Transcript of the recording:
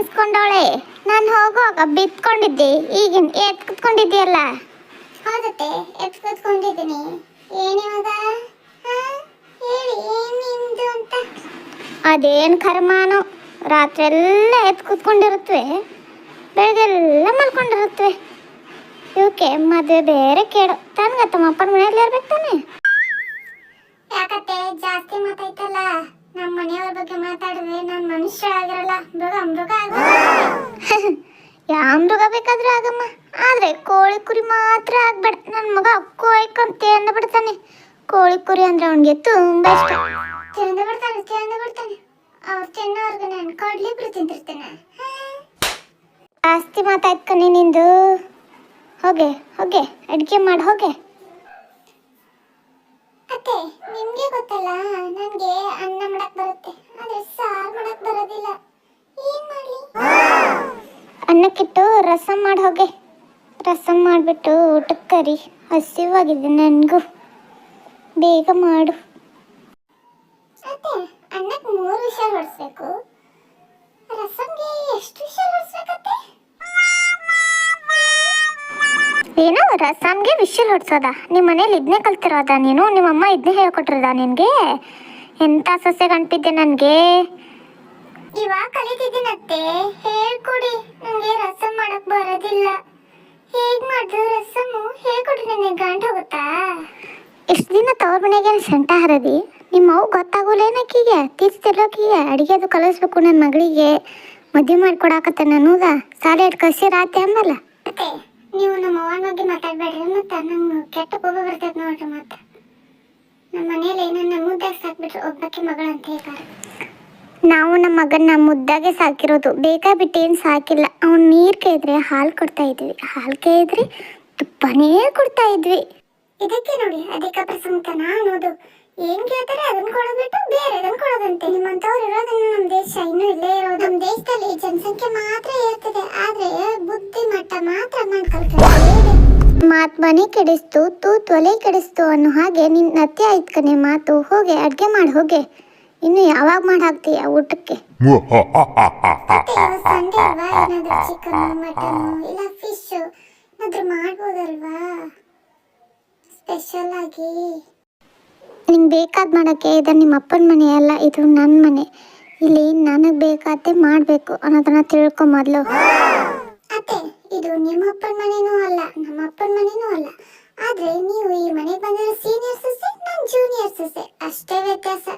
ನೆನೆಸ್ಕೊಂಡವಳೆ. ನಾನು ಹೋಗುವಾಗ ಬಿತ್ಕೊಂಡಿದ್ದೆ, ಈಗಿನ ಎತ್ ಕುತ್ಕೊಂಡಿದ್ದೀಯಲ್ಲ. ಹೌದತ್ತೆ, ಎತ್ ಕುತ್ಕೊಂಡಿದ್ದೀನಿ. ಏನಿವಾಗ ಹೇಳಿ, ಏನಿಂದು ಅಂತ. ಅದೇನು ಕರ್ಮಾನು, ರಾತ್ರಿ ಎಲ್ಲ ಎತ್ ಕುತ್ಕೊಂಡಿರುತ್ತವೆ, ಬೆಳಗ್ಗೆಲ್ಲ ಮಲ್ಕೊಂಡಿರುತ್ತವೆ. ಇವಕ್ಕೆ ಮದುವೆ ಬೇರೆ ಕೇಳು. ತನ್ಗ ತಮ್ಮಪ್ಪನ ಮನೆಯಲ್ಲಿ ಇರ್ಬೇಕು ತಾನೆ. ಯಾಕತ್ತೆ ಜಾಸ್ತಿ ಮಾತಾಯ್ತಲ್ಲ. ನಮ್ಮ ಮನೆಯವ್ರ ಬಗ್ಗೆ ಮಾತಾಡಿದ್ರೆ ನಾನು ಮನುಷ್ಯ ಆಗಿರಲ್ಲ, ಮೃಗ ಯಾವ ಮೃಗ ಬೇಕಾದ್ರೂ ಆಗಮ್ಮ, ಆದ್ರೆ ಕೋಳಿ ಕುರಿ ಮಾತ್ರ ಆಗ್ಬೇಡ. ನನ್ನ ಮಗ ಕೊಯ್ಕೊಂತ ಅಂದ್ಬಿಡ್ತಾನೆ. ಕೋಳಿ ಕುರಿ ಅಂದ್ರೆ ಅವನಿಗೆ ತುಂಬಾ ಇಷ್ಟ. ತಿಂದು ಬಿಡ್ತಾನೆ. ಅವ್ರು ತಿನ್ನೋರ್ಗು ನಾನು ಕೊಡ್ಲಿಬ್ರು ತಿಂತಿರ್ತೇನೆ. ಜಾಸ್ತಿ ಮಾತಾಯ್ತು ನಿಂದು. ಹೋಗೆ ಅಡಿಗೆ ಮಾಡಿ ಹೋಗೆ. ಅತ್ತೆ, ನಿಮ್ಗೆ ಗೊತ್ತಲ್ಲ, ನನಗೆ ಅನ್ನ ಮಾಡಕ್ ಬರುತ್ತೆ, ಆದ್ರೆ ಸಾರು ಮಾಡಕ್ ಬರೋದಿಲ್ಲ. ಏನ್ ಮಾಡ್ಲಿ? ಅನ್ನಕ್ಕಿಟ್ಟು ರಸಂ ಮಾಡಿ ಹೋಗೆ. ರಸಂ ಮಾಡಿಬಿಟ್ಟು ಊಟಕ್ಕೆ ಕರಿ. ಹಸಿವಾಗಿದೆ ನನಗೂ, ಬೇಗ ಮಾಡು. ಅತ್ತೆ, ಅನ್ನಕ್ಕೆ 3 ವಿಷಲ್ ಹೊಡಿಸ್ಬೇಕು, ರಸಂಗೆ ಎಷ್ಟು ವಿಷಲ್ ಹೊಡಿಸ್ಬೇಕತ್ತೆ? ಏನು ರಸಂಗೆ ವಿಷಲ್ ಹೊಡ್ಸೋದ? ನಿಮ್ಮ ಮನೇಲಿ ಇದನ್ನೇ ಕಲ್ತಿರೋದ ನೀನು? ನಿಮ್ಮಮ್ಮ ಇದನ್ನೇ ಹೇಳ್ಕೊಟ್ಟಿರೋದ ನಿನಗೆ? ಎಂಥ ಸೊಸೆ ಗಂಟಿದ್ದೆ ನನಗೆ. ಇವಾಗ ಕಲಿತಿದ್ದೀನತ್ತೆ, ಹೇಳ್ಕೊಡಿ. ನನಗೆ ರಸಂ ಮಾಡಕ್ ಬರೋದಿಲ್ಲ. ಹೇಗೆ ಮಾಡಿದ್ರು ರಸಮ್ಮು ಹೇಳ್ಕೊಡ್ರಿ, ನನಗೆ ಗಂಟು ಹೋಗುತ್ತಾ? ಇಷ್ಟು ದಿನ ತವ್ರ ಮನೆಗೆ ಸೆಂಟ ಹರದಿ ನಿಮ್ಮ ಅವು ಗೊತ್ತಾಗೋಲೇನಕ್ಕೀಗೆ ತೀರ್ಸ್ತಿರೋಕೀಗೆ ಅಡುಗೆದು ಕಲಿಸ್ಬೇಕು. ನನ್ನ ಮಗಳಿಗೆ ಮದುವೆ ಮಾಡಿಕೊಡಾಕತ್ತೆ ನನಗ ಸಾಲೆ ಇಟ್ಟು ಕಸಿರಾತೆ ಅಂದಲ್ಲ. ಮತ್ತೆ ನೀವು ನಮ್ಮ ಅವ್ವನ ಬಗ್ಗೆ ಮಾತಾಡಬೇಡ್ರಿ, ಮತ್ತು ನಂಗೆ ಕೆಟ್ಟ ಕೋಪ ಬರ್ತೈತೆ ನೋಡ್ರಿ. ಮತ್ತು ನಮ್ಮ ಮನೇಲಿ ನನ್ನ ಮುದ್ದಾಗಿ ಸಾಕ್ಬಿಟ್ರು, ಒಬ್ಬಕ್ಕೆ ಮಗಳಂತ ಹೇಳ್ತಾರೆ. ನಾವು ನಮ್ಮ ಮಗನ್ನ ಮುದ್ದಾಗೆ ಸಾಕಿರೋದು, ಬೇಕಾಬಿಟ್ಟು ಏನು ಸಾಕಿಲ್ಲ. ಅವ್ನು ನೀರು ಕೇಳಿದ್ರೆ ಹಾಲು ಕೊಡ್ತಾ ಇದ್ವಿ, ಹಾಲು ಕೇಳಿದ್ರೆ ತುಪ್ಪನೇ ಕೊಡ್ತಾ ಇದ್ವಿ. ಇದಕ್ಕೆ ನೋಡಿ ಅಧಿಕ ಪ್ರಸಂಗತನ ಅನ್ನೋದು. ಏನ್ ಕೇಳ್ತಾರೆ ಅದನ್ನ ಕೊಡೋದ್ಬಿಟ್ಟು ಬೇರೆ ಅದನ್ನ ಕೊಡೋದಂತೆ. ನಿಮ್ಮಂತವ್ರು ಇರೋದನ್ನ ನಮ್ಮ ದೇಶ ಇನ್ನೂ ಇಲ್ಲೇ ಇರೋದು. ನಮ್ಮ ದೇಶದಲ್ಲಿ ಜನಸಂಖ್ಯೆ ಮಾತ್ರ ಇರ್ತದೆ, ಆದ್ರೆ ಬುದ್ಧಿ ಮಟ್ಟ ಮಾತ್ರ ಮಾಡ್ಕೊಳ್ತಾರೆ. ಮಾತ್ ಮನೆ ಕೆಡಿಸ್ತು, ತೂತ್ ಒಲೆ ಕೆಡಿಸ್ತು ಅನ್ನೋ ಹಾಗೆ ನಿನ್ನ ಅತ್ತೆ ಆಯ್ತು ಕಣೆ ಮಾತು. ಹೋಗೆ ಅಡ್ಗೆ ಮಾಡಿ ಹೋಗೆ. ಇನ್ನು ಯಾವಾಗ ಮಾಡಿ ಹಾಕ್ತೀಯ ಊಟಕ್ಕೆ? ಸಂಡೆ ಅಲ್ವಾ, ಏನಾದ್ರೂ ಚಿಕನ್ ಮಟನ್ ಇಲ್ಲ ಫಿಶ್ ಏನಾದ್ರೂ ಮಾಡ್ಬೋದಲ್ವಾ ಸ್ಪೆಷಲ್ ಆಗಿ? ನಿಂಗೆ ಬೇಕಾದ ಮಾಡೋಕ್ಕೆ ಇದು ನಿಮ್ಮ ಅಪ್ಪನ ಮನೆ ಅಲ್ಲ, ಇದು ನನ್ನ ಮನೆ. ಇಲ್ಲಿ ನನಗೆ ಬೇಕಾದ್ರೆ ಮಾಡಬೇಕು ಅನ್ನೋದನ್ನ ತಿಳ್ಕೊ ಮೊದಲು. ಅತ್ತೆ, ಇದು ನಿಮ್ಮ ಅಪ್ಪನ ಮನೆನೂ ಅಲ್ಲ, ನಮ್ಮ ಅಪ್ಪನ ಮನೆನೂ ಅಲ್ಲ. ಆದ್ರೆ ನೀವು ಈ ಮನೆಗೆ ಬಂದಿರೋ ಸೀನಿಯರ್ ಸೊಸೆ, ನಾನು ಜೂನಿಯರ್ ಸೊಸೆ, ಅಷ್ಟೇ ವ್ಯತ್ಯಾಸ.